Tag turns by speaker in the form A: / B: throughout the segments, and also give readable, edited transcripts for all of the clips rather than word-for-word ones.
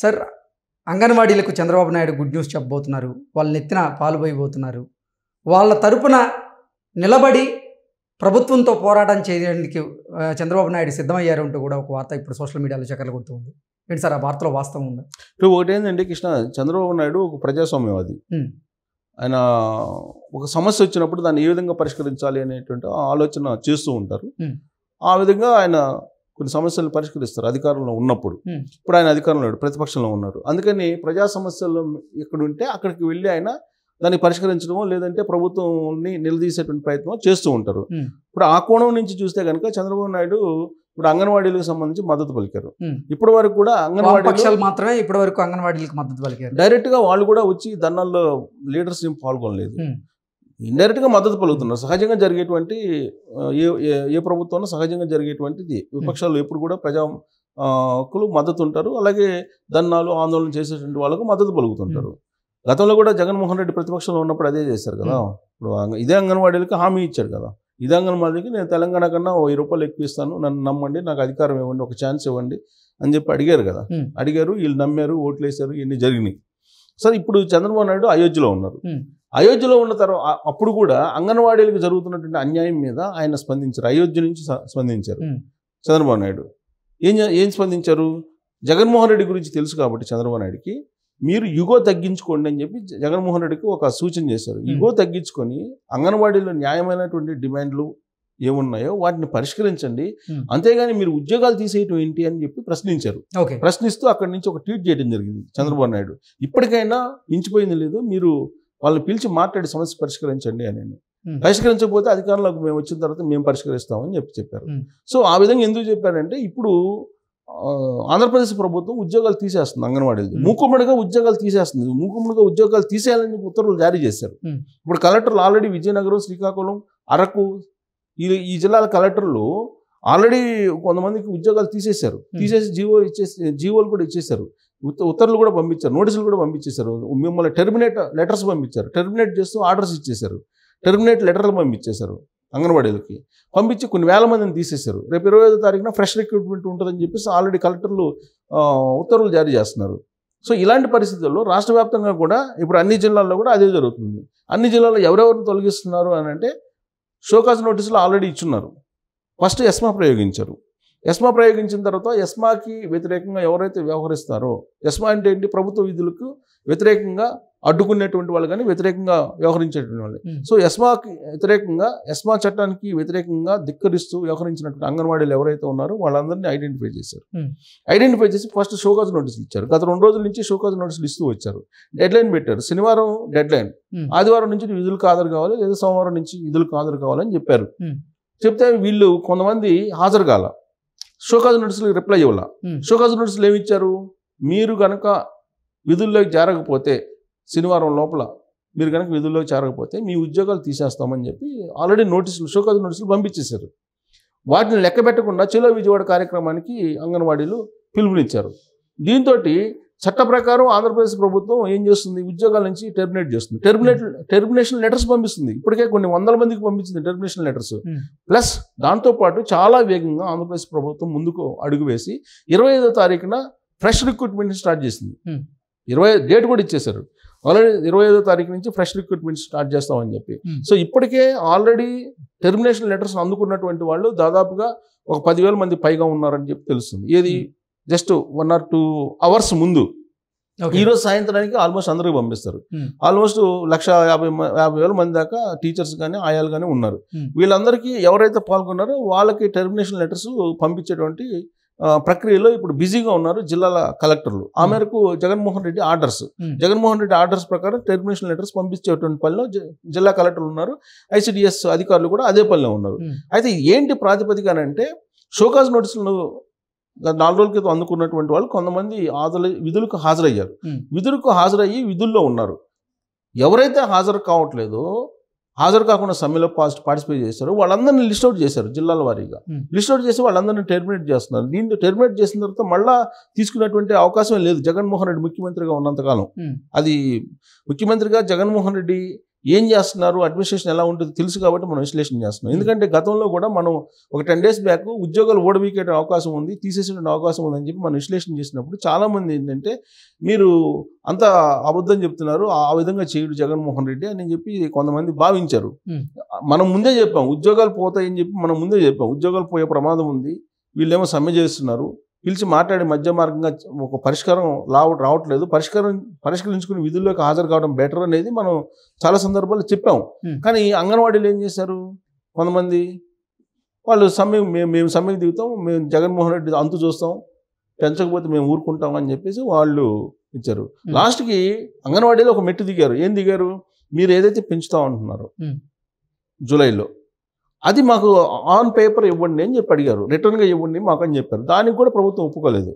A: Sir, అంగన్వాడీలకు Chandrababu Naidu good news చెప్పబోతున్నారు. వాళ్ళ నెత్తిన పాలు పోయబోతున్నారు. వాళ్ళ తరపున నిలబడి ప్రభుత్వంతో పోరాటం చేయడానికి చంద్రబాబు నాయుడు సిద్ధమయ్యారు అంటూ కూడా ఒక వార్త ఇప్పుడు సోషల్ మీడియాలో చక్కర్లు కొడుతుంది. ఏంటి సార్, ఆ వార్తలో వాస్తవం ఉందా?
B: ఇప్పుడు ఒకటేంటంటే కృష్ణ, చంద్రబాబు నాయుడు ఒక ప్రజాస్వామ్యవాది. ఆయన ఒక సమస్య వచ్చినప్పుడు దాన్ని ఏ విధంగా పరిష్కరించాలి అనేటువంటి ఆలోచన చేస్తూ ఉంటారు. ఆ విధంగా ఆయన కొన్ని సమస్యలను పరిష్కరిస్తారు అధికారంలో ఉన్నప్పుడు. ఇప్పుడు ఆయన అధికారంలో లేడు, ప్రతిపక్షంలో ఉన్నారు. అందుకని ప్రజా సమస్యలు ఎక్కడ ఉంటే అక్కడికి వెళ్ళి ఆయన దాన్ని పరిష్కరించడమో లేదంటే ప్రభుత్వాన్ని నిలదీసేటువంటి ప్రయత్నం చేస్తూ ఉంటారు. ఇప్పుడు ఆ కోణం నుంచి చూస్తే కనుక చంద్రబాబు నాయుడు ఇప్పుడు అంగన్వాడీలకు సంబంధించి మద్దతు పలికారు. ఇప్పటి వరకు కూడా
A: అంగన్వాడీ మాత్రమే ఇప్పటి వరకు అంగన్వాడీలకు మద్దతు పలికారు.
B: డైరెక్ట్ గా వాళ్ళు కూడా వచ్చి ధర్నాల్లో లీడర్స్ ఏం పాల్గొనలేదు, ఇండైరెక్ట్ గా మద్దతు పలుకుతున్నారు. సహజంగా జరిగేటువంటి ఏ ప్రభుత్వంలో సహజంగా జరిగేటువంటిది. విపక్షాలు ఎప్పుడు కూడా ప్రజాకులు మద్దతు ఉంటారు, అలాగే ధర్నాలు ఆందోళన చేసేటువంటి వాళ్ళకు మద్దతు పలుకుతుంటారు. గతంలో కూడా జగన్మోహన్ రెడ్డి ప్రతిపక్షంలో ఉన్నప్పుడు అదే చేశారు కదా. ఇప్పుడు ఇదే అంగన్వాడీలకి హామీ ఇచ్చాడు కదా, ఇదే అంగన్వాడీకి నేను తెలంగాణ కన్నా 1000 రూపాయలు ఎక్కువ ఇస్తాను, నన్ను నమ్మండి, నాకు అధికారం ఇవ్వండి, ఒక ఛాన్స్ ఇవ్వండి అని చెప్పి అడిగారు కదా. అడిగారు, వీళ్ళు నమ్మారు, ఓట్లు వేశారు, ఇవన్నీ జరిగినాయి. సరే, ఇప్పుడు చంద్రబాబు నాయుడు అయోధ్యలో ఉన్నారు. అయోధ్యలో ఉన్న తర్వాత అప్పుడు కూడా అంగన్వాడీలకు జరుగుతున్నటువంటి అన్యాయం మీద ఆయన స్పందించారు. అయోధ్య నుంచి స్పందించారు చంద్రబాబు నాయుడు. ఏం స్పందించారు? జగన్మోహన్ రెడ్డి గురించి తెలుసు కాబట్టి చంద్రబాబు నాయుడికి, మీరు యుగో తగ్గించుకోండి అని చెప్పి జగన్మోహన్ రెడ్డికి ఒక సూచన చేశారు. యుగో తగ్గించుకొని అంగన్వాడీలో న్యాయమైనటువంటి డిమాండ్లు ఏమున్నాయో వాటిని పరిష్కరించండి, అంతేగాని మీరు ఉద్యోగాలు తీసేయటం ఏంటి అని చెప్పి ప్రశ్నించారు. ప్రశ్నిస్తూ అక్కడి నుంచి ఒక ట్వీట్ చేయడం జరిగింది చంద్రబాబు నాయుడు. ఇప్పటికైనా మించిపోయింది లేదు, మీరు వాళ్ళని పిలిచి మాట్లాడి సమస్య పరిష్కరించండి అని. పరిష్కరించకపోతే అధికారంలోకి మేము వచ్చిన తర్వాత మేము పరిష్కరిస్తామని చెప్పారు. సో ఆ విధంగా ఎందుకు చెప్పారంటే, ఇప్పుడు ఆంధ్రప్రదేశ్ ప్రభుత్వం ఉద్యోగాలు తీసేస్తుంది, అంగన్వాడీలు మూకుమ్మడిగా ఉద్యోగాలు తీసేస్తుంది. మూకుమ్మడిగా ఉద్యోగాలు తీసేయాలని ఉత్తర్వులు జారీ చేశారు. ఇప్పుడు కలెక్టర్లు ఆల్రెడీ విజయనగరం, శ్రీకాకుళం, అరకు ఈ జిల్లాల కలెక్టర్లు ఆల్రెడీ కొంతమందికి ఉద్యోగాలు తీసేశారు. తీసేసి జీవోలు కూడా ఇచ్చేశారు, ఉత్తర్వులు కూడా పంపించారు, నోటీసులు కూడా పంపించేశారు. మిమ్మల్ని టెర్మినేట్ లెటర్స్ పంపించారు, టెర్మినేట్ చేస్తూ ఆర్డర్స్ ఇచ్చేశారు, టెర్మినేట్ లెటర్లు పంపించేశారు. అంగన్వాడీలకి పంపించి కొన్ని వేల మందిని తీసేశారు. రేపు 25వ తారీఖున ఫ్రెష్ రిక్రూట్మెంట్ ఉంటుందని చెప్పేసి ఆల్రెడీ కలెక్టర్లు ఉత్తర్వులు జారీ చేస్తున్నారు. సో ఇలాంటి పరిస్థితుల్లో రాష్ట్ర వ్యాప్తంగా కూడా ఇప్పుడు అన్ని జిల్లాల్లో కూడా అదే జరుగుతుంది. అన్ని జిల్లాల్లో ఎవరెవరిని తొలగిస్తున్నారు అని అంటే, షోకాజ్ నోటీసులు ఆల్రెడీ ఇచ్చున్నారు. ఫస్ట్ ఎస్మా ప్రయోగించారు. ఎస్మా ప్రయోగించిన తర్వాత ఎస్మాకి వ్యతిరేకంగా ఎవరైతే వ్యవహరిస్తారో, ఎస్మా అంటే ఏంటి, ప్రభుత్వ విధులకు వ్యతిరేకంగా అడ్డుకునేటువంటి వాళ్ళు కానీ వ్యతిరేకంగా వ్యవహరించేటువంటి వాళ్ళు. సో ఎస్మాకి వ్యతిరేకంగా, ఎస్మా చట్టానికి వ్యతిరేకంగా ధిక్కరిస్తూ వ్యవహరించినటువంటి అంగన్వాడీలు ఎవరైతే ఉన్నారో వాళ్ళందరినీ ఐడెంటిఫై చేశారు. ఐడెంటిఫై చేసి ఫస్ట్ షోకాజ్ నోటీసులు ఇచ్చారు. గత 2 రోజుల నుంచి షోకాజ్ నోటీసులు ఇస్తూ వచ్చారు. డెడ్ లైన్ పెట్టారు. శనివారం డెడ్ లైన్, ఆదివారం నుంచి విధులకు హాజరు కావాలి, లేదా సోమవారం నుంచి విధులకు హాజరు కావాలని చెప్పారు. చెప్తే వీళ్ళు కొంతమంది హాజరు కాల, షోకాజ్ నోటీసులు రిప్లై ఇవ్వాల. షోకాజ్ నోటీసులు ఏమి ఇచ్చారు, మీరు కనుక విధుల్లోకి చేరకపోతే, శనివారం లోపల మీరు కనుక విధుల్లోకి చేరకపోతే మీ ఉద్యోగాలు తీసేస్తామని చెప్పి ఆల్రెడీ నోటీసులు, షోకాజ్ నోటీసులు పంపించేశారు. వాటిని లెక్క పెట్టకుండా చలో విజయవాడ కార్యక్రమానికి అంగన్వాడీలు పిలుపునిచ్చారు. దీంతో చట్ట ప్రకారం ఆంధ్రప్రదేశ్ ప్రభుత్వం ఏం చేస్తుంది, ఉద్యోగాల నుంచి టెర్మినేట్ చేస్తుంది. టెర్మినేషన్ లెటర్స్ పంపిస్తుంది. ఇప్పటికే కొన్ని 100 మందికి పంపించింది టెర్మినేషన్ లెటర్స్. ప్లస్ దాంతోపాటు చాలా వేగంగా ఆంధ్రప్రదేశ్ ప్రభుత్వం ముందుకు అడుగు వేసి 25వ తారీఖున ఫ్రెష్ రిక్రూట్మెంట్ స్టార్ట్ చేసింది. 20 డేట్ కూడా ఇచ్చేశారు. ఆల్రెడీ 25వ తారీఖు నుంచి ఫ్రెష్ రిక్రూట్మెంట్ స్టార్ట్ చేస్తామని చెప్పి. సో ఇప్పటికే ఆల్రెడీ టెర్మినేషన్ లెటర్స్ అందుకున్నటువంటి వాళ్ళు దాదాపుగా ఒక 10,000 మంది పైగా ఉన్నారని చెప్పి తెలుస్తుంది. ఏది జస్ట్ 1 or 2 hours ముందు. ఈరోజు సాయంత్రానికి ఆల్మోస్ట్ అందరికి పంపిస్తారు. ఆల్మోస్ట్ 150,000 మంది దాకా టీచర్స్ కానీ ఆయాలు కానీ ఉన్నారు. వీళ్ళందరికీ ఎవరైతే పాల్గొన్నారో వాళ్ళకి టెర్మినేషన్ లెటర్స్ పంపించేటువంటి ప్రక్రియలో ఇప్పుడు బిజీగా ఉన్నారు జిల్లాల కలెక్టర్లు. ఆ మేరకు జగన్మోహన్ రెడ్డి ఆర్డర్స్ ప్రకారం టెర్మినేషన్ లెటర్స్ పంపించేటువంటి పనిలో జిల్లా కలెక్టర్లు ఉన్నారు. ఐసిడిఎస్ అధికారులు కూడా అదే పనిలో ఉన్నారు. అయితే ఏంటి ప్రాతిపదిక అంటే, షోకాజ్ నోటీసులు 4 రోజుల క్రితం అందుకున్నటువంటి వాళ్ళు కొంతమంది విధులకు హాజరయ్యారు. విధులకు హాజరయ్యి విధుల్లో ఉన్నారు. ఎవరైతే హాజరు కావట్లేదో, హాజరు కాకుండా సమ్మెలో పార్టిసిపేట్ చేశారు, వాళ్ళందరినీ లిస్ట్ అవుట్ చేశారు జిల్లాల వారీగా. లిస్ట్ అవుట్ చేసి వాళ్ళందరినీ టెర్మినేట్ చేస్తున్నారు. దీంతో టెర్మినేట్ చేసిన తర్వాత మళ్ళా తీసుకునేటువంటి అవకాశం లేదు జగన్మోహన్ రెడ్డి ముఖ్యమంత్రిగా ఉన్నంతకాలం. అది ముఖ్యమంత్రిగా జగన్మోహన్ రెడ్డి ఏం చేస్తున్నారు, అడ్మినిస్ట్రేషన్ ఎలా ఉంటుంది తెలుసు కాబట్టి మనం విశ్లేషణ చేస్తున్నాం. ఎందుకంటే గతంలో కూడా మనం ఒక 10 days బ్యాక్ ఉద్యోగాలు ఓడబీకే అవకాశం ఉంది, తీసేసే అవకాశం ఉందని చెప్పి మనం విశ్లేషణ చేసినప్పుడు చాలామంది ఏంటంటే మీరు అంత అబద్ధం చెప్తున్నారు, ఆ విధంగా చేయడు జగన్మోహన్ రెడ్డి అని చెప్పి కొంతమంది భావించారు. మనం ముందే చెప్పాం ఉద్యోగాలు పోతాయని చెప్పి మనం ముందే చెప్పాం, ఉద్యోగాలు పోయే ప్రమాదం ఉంది, వీళ్ళేమో సమ్మె చేస్తున్నారు, పిలిచి మాట్లాడి మధ్య మార్గంగా ఒక పరిష్కారం రావట్లేదు, పరిష్కరించుకుని విధుల్లోకి హాజరు కావడం బెటర్ అనేది మనం చాలా సందర్భాల్లో చెప్పాం. కానీ అంగన్వాడీలు ఏం చేశారు, కొంతమంది వాళ్ళు మేము సమ్మెకి దిగుతాం, మేము జగన్మోహన్ రెడ్డి అంతు చూస్తాం, పెంచకపోతే మేము ఊరుకుంటాం అని చెప్పేసి వాళ్ళు ఇచ్చారు. లాస్ట్కి అంగన్వాడీలో ఒక మెట్టు దిగారు. ఏం దిగారు, మీరు ఏదైతే పెంచుతాం అంటున్నారు జూలైలో అది మాకు ఆన్ పేపర్ ఇవ్వండి అని చెప్పి అడిగారు, రిటర్న్గా ఇవ్వండి మాకు అని చెప్పారు. దానికి కూడా ప్రభుత్వం ఒప్పుకోలేదు.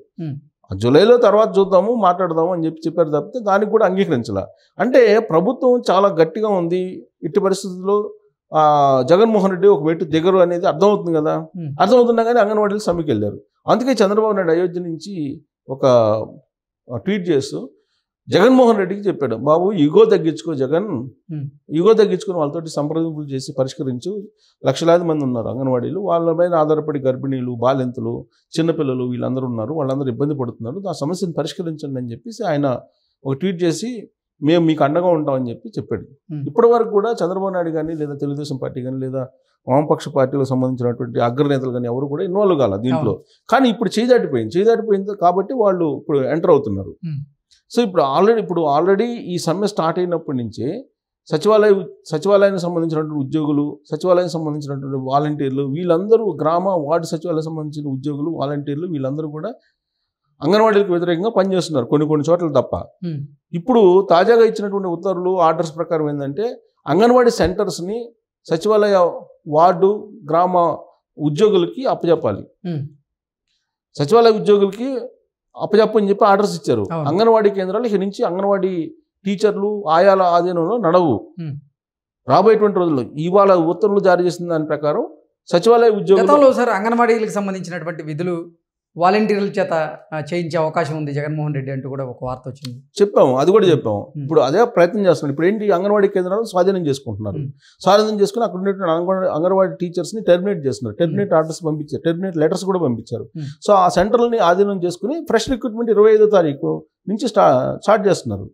B: జూలైలో తర్వాత చూద్దాము మాట్లాడదాము అని చెప్పారు తప్పితే దానికి కూడా అంగీకరించాల. అంటే ప్రభుత్వం చాలా గట్టిగా ఉంది, ఇట్టి పరిస్థితుల్లో జగన్మోహన్ రెడ్డి ఒక మెట్టు దిగరు అనేది అర్థమవుతుంది కదా. అర్థమవుతున్నా కానీ అంగన్వాడీలు సమ్మెకి వెళ్ళారు. అందుకే చంద్రబాబు నాయుడు అయోధ్య నుంచి ఒక ట్వీట్ చేస్తూ జగన్మోహన్ రెడ్డికి చెప్పాడు, బాబు ఈగో తగ్గించుకో జగన్, ఈగో తగ్గించుకుని వాళ్ళతోటి సంప్రదింపులు చేసి పరిష్కరించు, లక్షలాది మంది ఉన్నారు అంగన్వాడీలు, వాళ్ళపైన ఆధారపడి గర్భిణీలు, బాలింతలు, చిన్నపిల్లలు వీళ్ళందరూ ఉన్నారు, వాళ్ళందరూ ఇబ్బంది పడుతున్నారు, ఆ సమస్యను పరిష్కరించండి అని చెప్పేసి ఆయన ఒక ట్వీట్ చేసి మేము మీకు అండగా ఉంటామని చెప్పాడు. ఇప్పటి వరకు కూడా చంద్రబాబు నాయుడు కానీ లేదా తెలుగుదేశం పార్టీ కానీ లేదా వామపక్ష పార్టీలకు సంబంధించినటువంటి అగ్రనేతలు కానీ ఎవరు కూడా ఇన్వాల్వ్ కాల దీంట్లో. కానీ ఇప్పుడు చేదాటిపోయింది కాబట్టి వాళ్ళు ఇప్పుడు ఎంటర్ అవుతున్నారు. సో ఇప్పుడు ఆల్రెడీ ఈ సమ్మె స్టార్ట్ అయినప్పటి నుంచే సచివాలయానికి సంబంధించినటువంటి ఉద్యోగులు, సచివాలయానికి సంబంధించినటువంటి వాలంటీర్లు, వీళ్ళందరూ వార్డు సచివాలయానికి సంబంధించిన ఉద్యోగులు, వాలంటీర్లు వీళ్ళందరూ కూడా అంగన్వాడీలకు వ్యతిరేకంగా పనిచేస్తున్నారు కొన్ని చోట్ల తప్ప. ఇప్పుడు తాజాగా ఇచ్చినటువంటి ఉత్తర్వులు ఆర్డర్స్ ప్రకారం ఏంటంటే అంగన్వాడీ సెంటర్స్ని సచివాలయ వార్డు గ్రామ ఉద్యోగులకి అప్పచెప్పాలి, సచివాలయ ఉద్యోగులకి అప్పచెప్పని చెప్పి ఆర్డర్స్ ఇచ్చారు. అంగన్వాడీ కేంద్రాలు ఇక నుంచి అంగన్వాడీ టీచర్లు ఆయాల ఆధీనంలో నడవు. రాబోయేటువంటి రోజుల్లో ఇవాళ ఉత్తర్వులు జారీ చేసిన దాని ప్రకారం సచివాలయ ఉద్యోగులు
A: అంగన్వాడీలకు సంబంధించినటువంటి విధులు వాలంటీర్ల చేత చేయించే అవకాశం ఉంది జగన్మోహన్ రెడ్డి అంటూ కూడా ఒక వార్త వచ్చింది.
B: చెప్పాము, అది కూడా చెప్పాము. ఇప్పుడు అదే ప్రయత్నం చేస్తున్నారు. ఇప్పుడు ఏంటి, అంగన్వాడీ కేంద్రాలు స్వాధీనం చేసుకుంటున్నారు. స్వాధీనం చేసుకుని అక్కడ ఉన్నటువంటి అంగన్వాడీ టీచర్స్ని టెర్మినేట్ చేస్తున్నారు. టెర్మినేట్ ఆర్డర్స్ పంపించారు, టెర్మినేట్ లెటర్స్ కూడా పంపించారు. సో ఆ సెంటర్లని ఆధీనం చేసుకుని ఫ్రెష్ రిక్రూట్మెంట్ 25వ తారీఖు నుంచి స్టార్ట్ చేస్తున్నారు.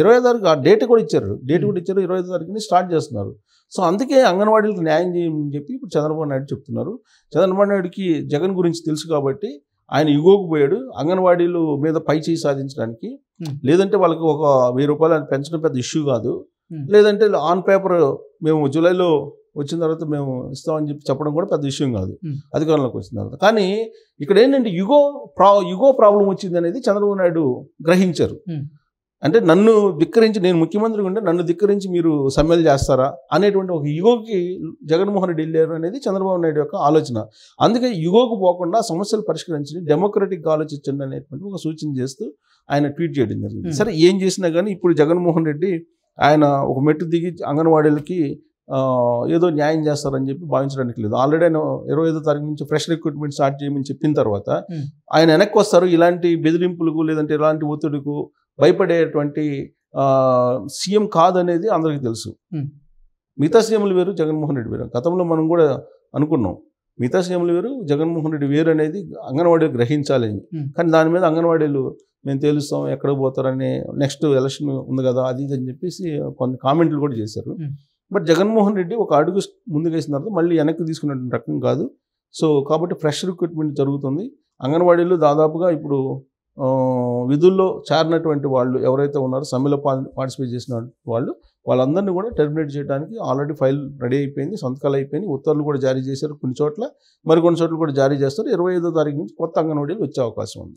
B: 25వ తారీఖు ఆ డేట్ కూడా ఇచ్చారు, 25వ తారీఖు నుంచి స్టార్ట్ చేస్తున్నారు. సో అందుకే అంగన్వాడీలకు న్యాయం చేయమని చెప్పి ఇప్పుడు చంద్రబాబు నాయుడు చెప్తున్నారు. చంద్రబాబు నాయుడుకి జగన్ గురించి తెలుసు కాబట్టి ఆయన ఇగోకు పోయాడు అంగన్వాడీలు మీద పై చేయి సాధించడానికి. లేదంటే వాళ్ళకి ఒక 1000 రూపాయలు పెంచడం పెద్ద ఇష్యూ కాదు. లేదంటే ఆన్ పేపర్ మేము జూలైలో వచ్చిన తర్వాత మేము ఇస్తామని చెప్పడం కూడా పెద్ద విషయం కాదు అధికారంలోకి వచ్చిన తర్వాత. కానీ ఇక్కడ ఏంటంటే యుగో ప్రాబ్లం వచ్చింది అనేది చంద్రబాబు నాయుడు గ్రహించారు. అంటే నన్ను ధిక్కరించి, నేను ముఖ్యమంత్రిగా ఉంటే నన్ను ధిక్కరించి మీరు సమ్మెలు చేస్తారా అనేటువంటి ఒక యుగోకి జగన్మోహన్ రెడ్డి వెళ్ళారు అనేది చంద్రబాబు నాయుడు యొక్క ఆలోచన. అందుకే యుగోకు పోకుండా సమస్యలు పరిష్కరించి డెమోక్రటిక్గా ఆలోచించండి అనేటువంటి ఒక సూచన చేస్తూ ఆయన ట్వీట్ చేయడం జరిగింది. సరే ఏం చేసినా కానీ ఇప్పుడు జగన్మోహన్ రెడ్డి ఆయన ఒక మెట్టు దిగి అంగన్వాడీలకి ఏదో న్యాయం చేస్తారని చెప్పి భావించడానికి లేదు. ఆల్రెడీ ఆయన 25వ తారీఖు నుంచి ఫ్రెష్ రిక్రూట్మెంట్ స్టార్ట్ చేయమని చెప్పిన తర్వాత ఆయన వెనక్కి వస్తారు. ఇలాంటి బెదిరింపులకు లేదంటే ఇలాంటి ఒత్తిడికు భయపడేటువంటి సీఎం కాదనేది అందరికీ తెలుసు. మిగతా సీఎంలు వేరు, జగన్మోహన్ రెడ్డి వేరు. గతంలో మనం కూడా అనుకున్నాం మిగతా సీఎంలు వేరు, జగన్మోహన్ రెడ్డి వేరు అనేది అంగన్వాడీలు గ్రహించాలని. కానీ దాని మీద అంగన్వాడీలు మేము తెలుస్తాం ఎక్కడ పోతారని, నెక్స్ట్ ఎలక్షన్ ఉంది కదా అది ఇది అని చెప్పేసి కొన్ని కామెంట్లు కూడా చేశారు. బట్ జగన్మోహన్ రెడ్డి ఒక అడుగు ముందుకు వేసిన తర్వాత మళ్ళీ వెనక్కి తీసుకున్నటువంటి రకం కాదు. సో కాబట్టి ఫ్రెష్ రిక్రూట్మెంట్ జరుగుతుంది. అంగన్వాడీలు దాదాపుగా ఇప్పుడు విధుల్లో చేరినటువంటి వాళ్ళు ఎవరైతే ఉన్నారో సమ్మెలో పార్టిసిపేట్ చేసిన వాళ్ళందరినీ కూడా టెర్మినేట్ చేయడానికి ఆల్రెడీ ఫైల్ రెడీ అయిపోయింది, సంతకాలు అయిపోయింది, ఉత్తర్వులు కూడా జారీ చేశారు కొన్ని చోట్ల, మరికొన్ని చోట్ల కూడా జారీ చేస్తారు. 25వ తారీఖు నుంచి కొత్త అంగన్వాడీలు వచ్చే అవకాశం ఉంది.